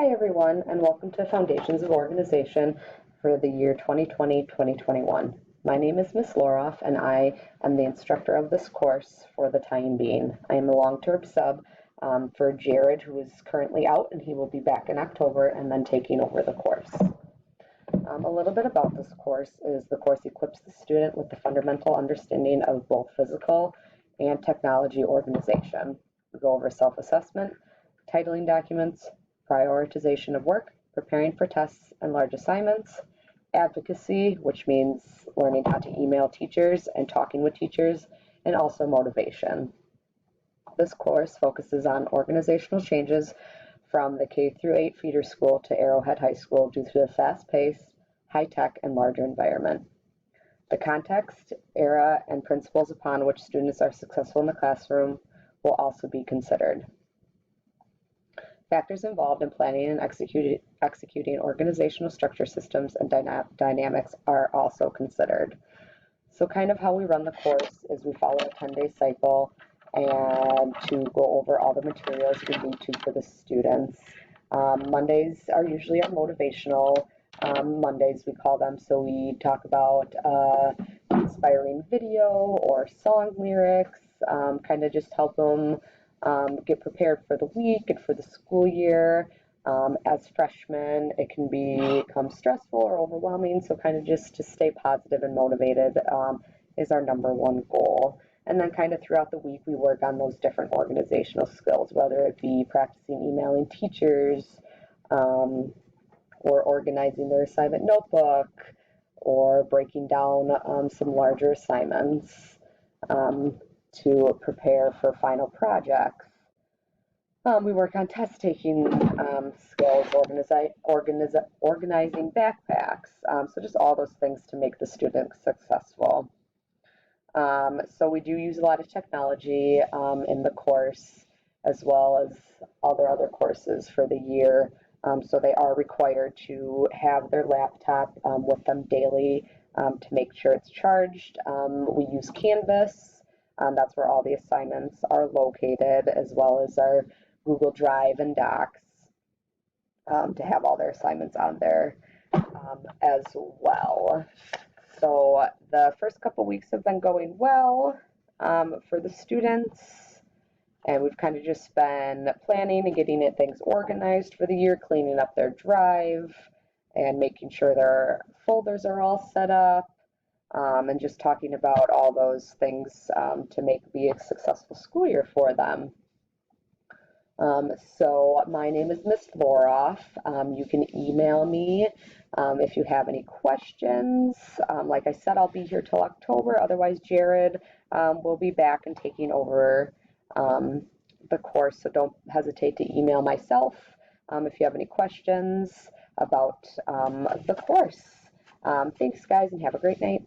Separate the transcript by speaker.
Speaker 1: Hi everyone, and welcome to Foundations of Organization for the year 2020-2021. My name is Ms. Loroff, and I am the instructor of this course for the time being. I am a long-term sub for Jared, who is currently out, and he will be back in October and then taking over the course. A little bit about this course is the course equips the student with the fundamental understanding of both physical and technology organization. We go over self-assessment, titling documents, prioritization of work, preparing for tests and large assignments, advocacy, which means learning how to email teachers and talking with teachers, and also motivation. This course focuses on organizational changes from the K-8 feeder school to Arrowhead High School due to the fast-paced, high-tech, and larger environment. The context, era, and principles upon which students are successful in the classroom will also be considered. Factors involved in planning and executing organizational structure systems and dynamics are also considered. So kind of how we run the course is we follow a 10-day cycle and to go over all the materials we need to for the students. Mondays are usually our motivational Mondays, we call them, so we talk about inspiring video or song lyrics, kind of just help them get prepared for the week and for the school year. As freshmen, it can become stressful or overwhelming, so kind of just to stay positive and motivated is our number one goal. And then kind of throughout the week, we work on those different organizational skills, whether it be practicing emailing teachers, or organizing their assignment notebook, or breaking down some larger assignments to prepare for final projects. We work on test-taking skills, organizing backpacks, so just all those things to make the student successful. So we do use a lot of technology in the course, as well as all their other courses for the year. So they are required to have their laptop with them daily to make sure it's charged. We use Canvas. That's where all the assignments are located, as well as our Google Drive and Docs to have all their assignments on there as well. So the first couple weeks have been going well for the students, and we've kind of just been planning and getting things organized for the year, cleaning up their drive and making sure their folders are all set up, and just talking about all those things to be a successful school year for them. So my name is Miss Loroff. You can email me if you have any questions. Like I said, I'll be here till October. Otherwise, Jared will be back and taking over the course. So don't hesitate to email myself if you have any questions about the course. Thanks, guys, and have a great night.